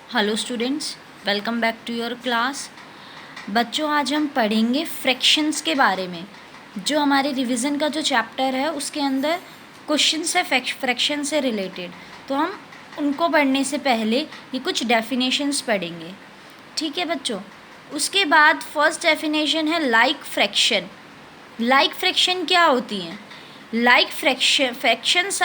Hello students, welcome back to your class. बच्चों, आज हम पढ़ेंगे फ्रैक्शंस के बारे में। जो हमारे रिवीजन का जो चैप्टर है उसके अंदर क्वेश्चंस है फ्रैक्शन से रिलेटेड, तो हम उनको पढ़ने से पहले ये कुछ डेफिनेशंस पढ़ेंगे। ठीक है बच्चों। उसके बाद फर्स्ट डेफिनेशन है लाइक फ्रैक्शन। लाइक फ्रैक्शन क्या होती हैं? Like fractions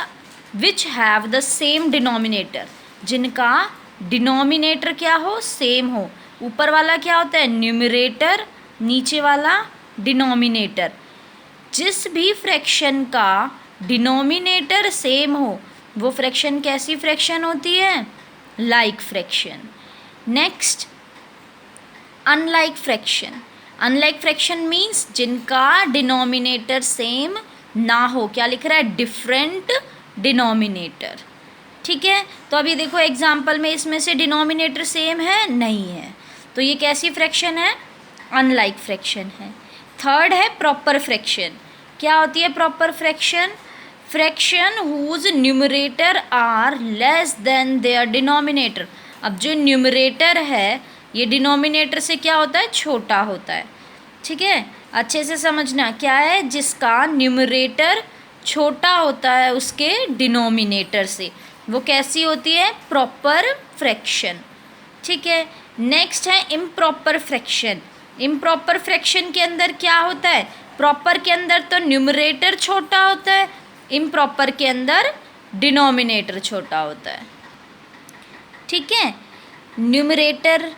which have the same denominator, जिनका डिनोमिनेटर क्या हो, सेम हो। ऊपर वाला क्या होता है? न्यूमरेटर, नीचे वाला डिनोमिनेटर। जिस भी फ्रैक्शन का डिनोमिनेटर सेम हो वो फ्रैक्शन कैसी फ्रैक्शन होती है? Like fraction. Next, unlike fraction. Unlike fraction means जिनका डिनोमिनेटर सेम ना हो। क्या लिख रहा है? Different denominator. ठीक है, तो अभी देखो एग्जाम्पल में इसमें से डिनोमिनेटर सेम है? नहीं है, तो ये कैसी फ्रैक्शन है? अनलाइक फ्रैक्शन है। थर्ड है प्रॉपर फ्रैक्शन। क्या होती है proper fraction? Fraction whose numerator are less than their denominator. अब जो न्यूमरेटर है ये डिनोमिनेटर से क्या होता है? छोटा होता है। ठीक है, अच्छे से समझना। क्या है? जिसका न्यूमरेटर छोटा होता है उसके डिनोमिनेटर से, वो कैसी होती है? Proper fraction. ठीक है, नेक्स्ट है इम्प्रॉपर फ्रैक्शन। इम्प्रॉपर फ्रैक्शन के अंदर क्या होता है? प्रॉपर के अंदर तो न्यूमरेटर छोटा होता है, इम्प्रॉपर के अंदर डिनोमिनेटर छोटा होता है। ठीक है, न्यूमरेटर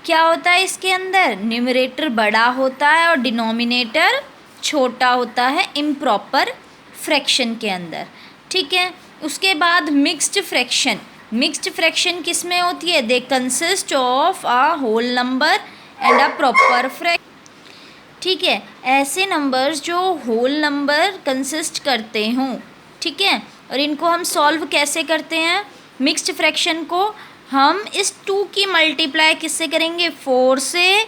क्या होता है इसके अंदर? न्यूमरेटर बड़ा होता है और डिनोमिनेटर छोटा होता है इम्प्रॉपर फ्रैक्शन के अंदर। ठीक है, उसके बाद मिक्स्ड फ्रैक्शन। मिक्स्ड फ्रैक्शन किस में होती है? They consist of a whole number and a proper fraction. ठीक है, ऐसे नंबर्स जो होल नंबर कंसिस्ट करते हों। ठीक है, और इनको हम सॉल्व कैसे करते हैं? मिक्स्ड फ्रैक्शन को हम इस 2 की मल्टीप्लाई किससे करेंगे? 4 से।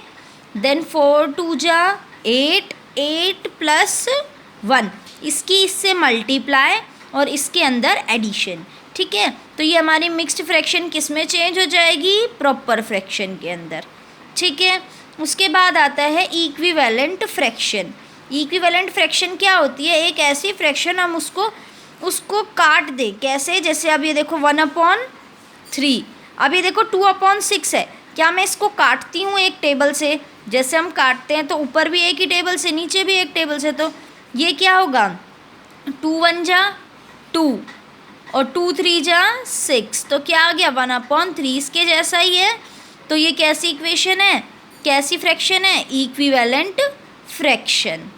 देन 4 2 जा 8, 8 प्लस 1, इसकी इससे मल्टीप्लाई और इसके अंदर एडिशन। ठीक है, तो ये हमारी मिक्स्ड फ्रैक्शन किस में चेंज हो जाएगी? प्रॉपर फ्रैक्शन के अंदर। ठीक है, उसके बाद आता है इक्विवेलेंट फ्रैक्शन। इक्विवेलेंट फ्रैक्शन क्या होती है? एक ऐसी फ्रैक्शन हम उसको काट दे। कैसे? जैसे अब ये देखो 1/3, अब ये देखो 2/6 है। क्या मैं इसको काटती हूँ एक टेबल से? जैसे हम काटते हैं तो ऊपर भी एक ही टेबल से, नीचे भी एक टेबल से, तो ये क्या होगा? 2 1 जा 2 और 2 3 जा 6, तो क्या आ गया? 1/3, इसके जैसा ही है। तो ये कैसी इक्वेशन है? कैसी फ्रैक्शन है? Equivalent fraction.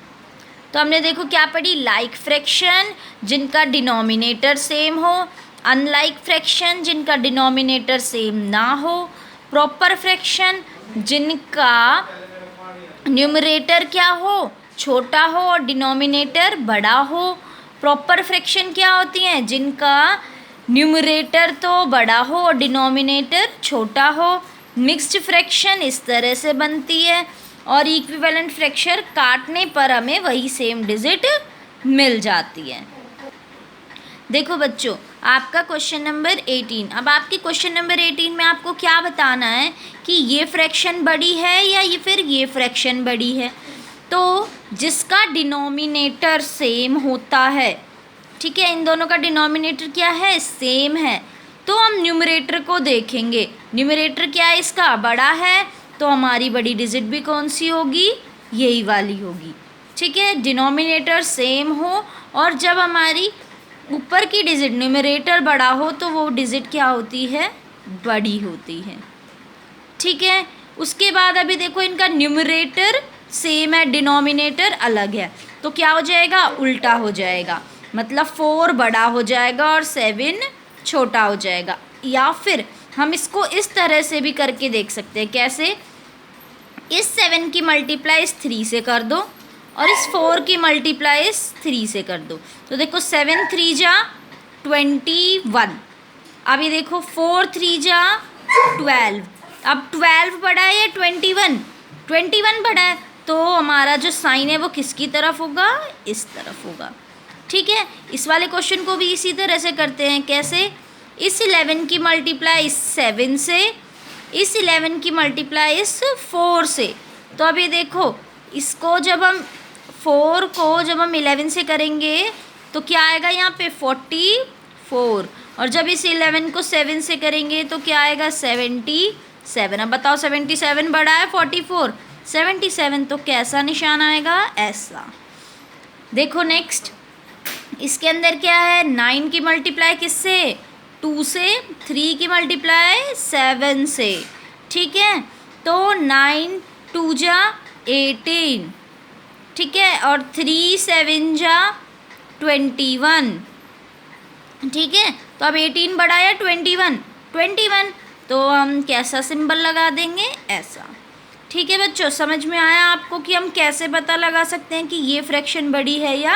तो हमने देखो क्या पढ़ी? लाइक फ्रैक्शन जिनका डिनोमिनेटर सेम हो, अनलाइक फ्रैक्शन जिनका डिनोमिनेटर सेम ना हो, प्रॉपर फ्रैक्शन जिनका न्यूमरेटर क्या हो? छोटा हो और डिनोमिनेटर बड़ा हो। प्रॉपर फ्रैक्शन क्या होती हैं? जिनका न्यूमरेटर तो बड़ा हो और डिनोमिनेटर छोटा हो। मिक्स्ड फ्रैक्शन इस तरह से बनती है, और इक्विवेलेंट फ्रैक्शन काटने पर हमें वही सेम डिजिट मिल जाती है। देखो बच्चों, आपका क्वेश्चन नंबर 18। अब आपके क्वेश्चन नंबर 18 में आपको क्या बताना है कि ये फ्रैक्शन बड़ी है या ये फिर ये फ्रैक्शन बड़ी है। तो जिसका डिनोमिनेटर सेम होता है, ठीक है, इन दोनों का डिनोमिनेटर क्या है? सेम है, तो हम न्यूमरेटर को देखेंगे। न्यूमरेटर क्या है इसका? बड़ा है, तो हमारी बड़ी डिजिट भी कौन सी होगी? यही वाली होगी। ठीक है, डिनोमिनेटर सेम हो और जब हमारी ऊपर की डिजिट न्यूमरेटर बड़ा हो तो वो डिजिट क्या होती है? बड़ी होती है। ठीक है, उसके बाद अभी देखो इनका न्यूमरेटर सेम है, डिनोमिनेटर अलग है, तो क्या हो जाएगा? उल्टा हो जाएगा। मतलब 4 बड़ा हो जाएगा और 7 छोटा हो जाएगा। या फिर हम इसको इस तरह से भी करके देख सकते हैं। कैसे? इस 7 की मल्टीप्लाई इस 3 से कर दो और इस 4 की मल्टीप्लाई इस 3 से कर दो, तो देखो 7 3 जा 21। अब ये देखो 4 3 जा 12। अब 12 बड़ा है या 21? 21 बड़ा है, तो हमारा जो साइन है वो किसकी तरफ होगा? इस तरफ होगा। ठीक है, इस वाले क्वेश्चन को भी इसी तरह से करते हैं। कैसे? इस 11 की मल्टीप्लाई इस 7 से इस 11 की मल्टीप्लाई इस 4 से। तो अब ये देखो, इसको जब हम 4 को जब हम 11 से करेंगे तो क्या आएगा यहाँ पे 44, और जब इस 11 को 7 से करेंगे तो क्या आएगा 77। अब बताओ 77 बड़ा है 44, 77, तो कैसा निशान आएगा, ऐसा। देखो नेक्स्ट, इसके अंदर क्या है, 9 की मल्टीप्लाई किससे, 2 से, 3 की मल्टीप्लाई 7 से, ठीक है। तो 9 2 जा 18, ठीक है, और 3 7 जा 21, ठीक है। तो अब 18 बड़ा या 21, तो हम कैसा सिंबल लगा देंगे, ऐसा। ठीक है बच्चों, समझ में आया आपको कि हम कैसे पता लगा सकते हैं कि ये फ्रैक्शन बड़ी है या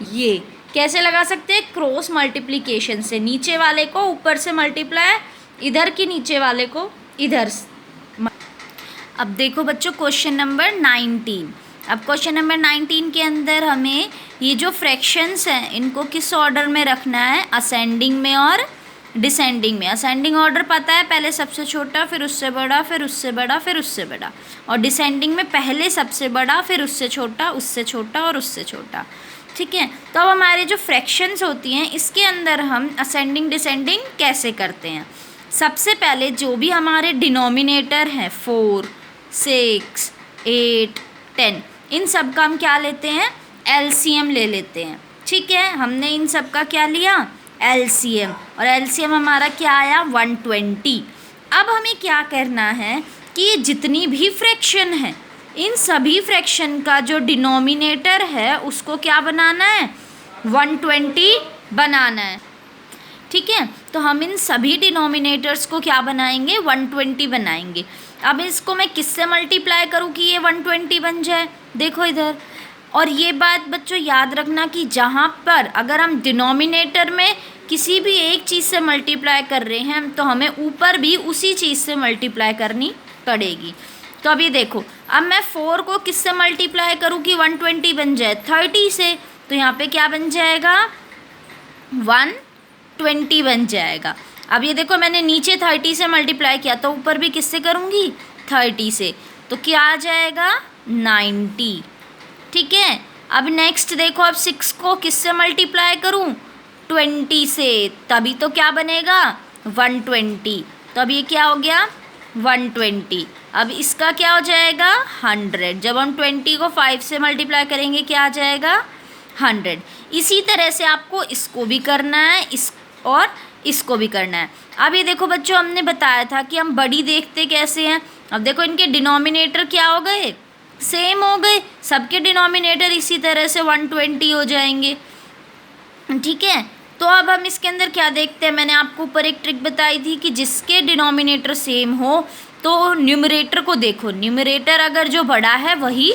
ये, कैसे लगा सकते हैं, क्रॉस मल्टीप्लिकेशन से, नीचे वाले को ऊपर से मल्टीप्लाई इधर की नीचे वाले को इधर। अब देखो बच्चों क्वेश्चन नंबर 19। अब क्वेश्चन नंबर 19 के अंदर हमें ये जो फ्रैक्शंस हैं इनको किस ऑर्डर में रखना है, असेंडिंग में और डिसेंडिंग में। असेंडिंग ऑर्डर पता है, पहले सबसे छोटा, फिर उससे बड़ा, फिर उससे बड़ा, फिर उससे बड़ा, और डिसेंडिंग में पहले सबसे बड़ा, फिर उससे छोटा, उससे छोटा और उससे छोटा, ठीक है। तो अब हमारे जो फ्रैक्शंस होती हैं इसके अंदर हम असेंडिंग डिसेंडिंग कैसे करते हैं। सबसे पहले जो भी हमारे डिनोमिनेटर हैं 4 6 8 10, इन सब का हम क्या लेते हैं, एलसीएम ले लेते हैं, ठीक है। हमने इन सब का क्या लिया, एलसीएम, और एलसीएम हमारा क्या आया 120। अब हमें क्या करना है कि जितनी भी फ्रैक्शन है इन सभी फ्रैक्शन का जो डिनोमिनेटर है उसको क्या बनाना है, 120 बनाना है, ठीक है। तो हम इन सभी डिनोमिनेटर्स को क्या बनाएंगे, 120 बनाएंगे। अब इसको मैं किससे मल्टीप्लाई करूँ कि ये 120 बन जाए, देखो इधर। और ये बात बच्चों याद रखना कि जहाँ पर अगर हम डिनोमिनेटर में किसी भी एक चीज़ से मल्टीप्लाई कर रहे हैं तो हमें ऊपर भी उसी चीज़ से मल्टीप्लाई करनी पड़ेगी। तो अभी देखो, अब मैं 4 को किससे मल्टीप्लाई करूँ कि 120 बन जाए, 30 से, तो यहाँ पे क्या बन जाएगा 120 बन जाएगा। अब ये देखो मैंने नीचे 30 से मल्टीप्लाई किया तो ऊपर भी किससे करूँगी 30 से, तो क्या आ जाएगा 90, ठीक है। अब नेक्स्ट देखो, अब 6 को किससे मल्टीप्लाई करूँ 20 से, तभी तो क्या बनेगा 120। तो अब ये क्या हो गया 120। अब इसका क्या हो जाएगा 100। जब हम 20 को 5 से मल्टीप्लाई करेंगे क्या आ जाएगा 100। इसी तरह से आपको इसको भी करना है, इस और इसको भी करना है। अब ये देखो बच्चों, हमने बताया था कि हम बड़ी देखते कैसे हैं। अब देखो इनके डिनोमिनेटर क्या हो गए, सेम हो गए, सबके डिनोमिनेटर इसी तरह से 120 हो जाएंगे, ठीक है। तो अब हम इसके अंदर क्या देखते हैं, मैंने आपको ऊपर एक ट्रिक बताई थी कि जिसके डिनोमिनेटर सेम हो तो न्यूमरेटर को देखो, न्यूमरेटर अगर जो बड़ा है वही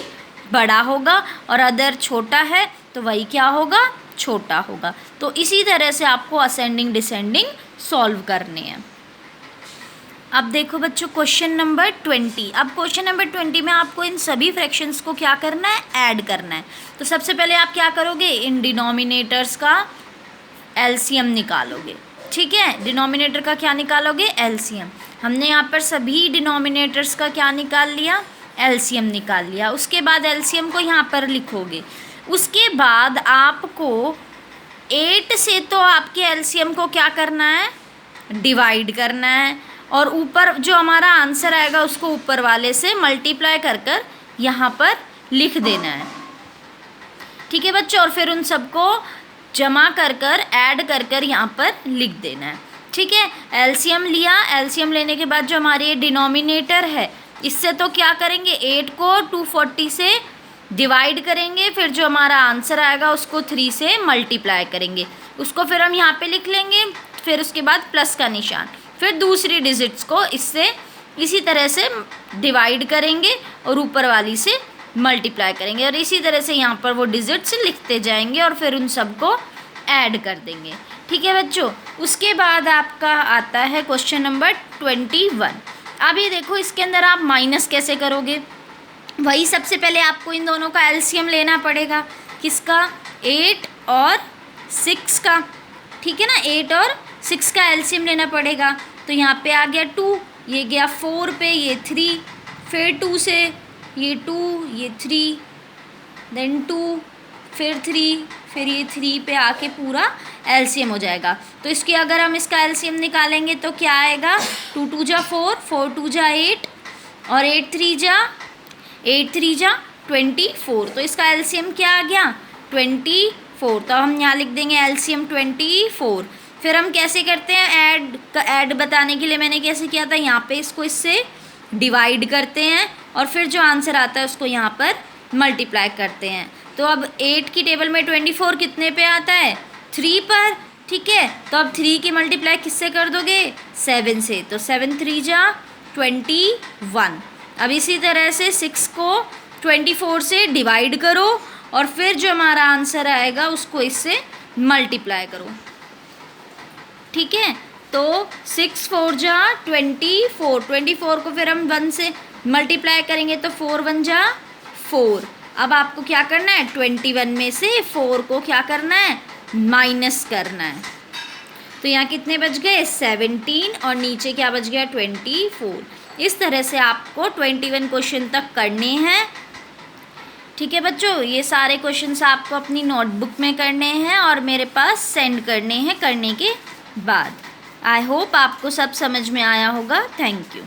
बड़ा होगा और अगर छोटा है तो वही क्या होगा, छोटा होगा। तो इसी तरह से आपको असेंडिंग डिसेंडिंग सॉल्व करने हैं। अब देखो बच्चों क्वेश्चन नंबर 20। अब क्वेश्चन नंबर 20 में आपको इन सभी फ्रैक्शंस को क्या करना है, ऐड करना है। तो सबसे पहले आप क्या करोगे, इन डिनोमिनेटर्स का एलसीएम निकालोगे, ठीक है। डिनोमिनेटर का क्या निकालोगे, एलसीएम। हमने यहाँ पर सभी डिनोमिनेटर्स का क्या निकाल लिया, एलसीएम निकाल लिया। उसके बाद एलसीएम को यहाँ पर लिखोगे। उसके बाद आपको 8 से तो आपके एलसीएम को क्या करना है, डिवाइड करना है, और ऊपर जो हमारा आंसर आएगा उसको ऊपर वाले से मल्टीप्लाई कर कर यहाँ पर लिख देना है, ठीक है बच्चों। और फिर उन सबको जमा कर कर ऐड कर कर यहाँ पर लिख देना है, ठीक है। एलसीएम लिया, एलसीएम लेने के बाद जो हमारे ये डिनोमिनेटर है इससे तो क्या करेंगे, 8 को 240 से डिवाइड करेंगे, फिर जो हमारा आंसर आएगा उसको 3 से मल्टीप्लाई करेंगे, उसको फिर हम यहाँ पे लिख लेंगे, फिर उसके बाद प्लस का निशान, फिर दूसरी डिजिट्स को इससे इसी तरह से डिवाइड करेंगे और ऊपर वाली से मल्टीप्लाई करेंगे, और इसी तरह से यहाँ पर वो डिजिट्स लिखते जाएंगे और फिर उन सबको ऐड कर देंगे, ठीक है बच्चों। उसके बाद आपका आता है क्वेश्चन नंबर 21। अब ये देखो इसके अंदर आप माइनस कैसे करोगे, वही सबसे पहले आपको इन दोनों का एलसीएम लेना पड़ेगा, किसका, 8 और 6 का, ठीक है ना। 8 और 6 का एलसीएम लेना पड़ेगा। तो यहाँ पे आ गया 2, ये गया 4 पे, ये 3, फिर 2 से ये 2, ये 3, देन 2, फिर 3, फिर ये 3 पे आके पूरा एलसीएम हो जाएगा। तो इसकी अगर हम इसका एलसीएम निकालेंगे तो क्या आएगा, 2 2 जा 4, 4 2 जा 8 और 8 3 जा 24। तो इसका एलसीएम क्या आ गया, 24। तो हम यहाँ लिख देंगे एलसीएम 24। फिर हम कैसे करते हैं, ऐड बताने के लिए मैंने कैसे किया था, यहाँ पे इसको इससे डिवाइड करते हैं और फिर जो आंसर आता है उसको यहाँ पर मल्टीप्लाई करते हैं। तो अब 8 की टेबल में 24 कितने पे आता है, 3 पर, ठीक है। तो अब 3 की मल्टीप्लाई किससे कर दोगे, 7 से, तो 7 3 जा 21। अब इसी तरह से 6 को 24 से डिवाइड करो और फिर जो हमारा आंसर आएगा उसको इससे मल्टीप्लाई करो, ठीक है। तो 6 4 जा 24, 24 को फिर हम 1 से मल्टीप्लाई करेंगे तो 4 1 जा 4। अब आपको क्या करना है, 21 में से 4 को क्या करना है, माइनस करना है। तो यहाँ कितने बच गए, 17 और नीचे क्या बच गया, 24। इस तरह से आपको 21 क्वेश्चन तक करने हैं, ठीक है बच्चों। ये सारे क्वेश्चंस आपको अपनी नोटबुक में करने हैं और मेरे पास सेंड करने हैं करने के बाद। आई होप आपको सब समझ में आया होगा। Thank you.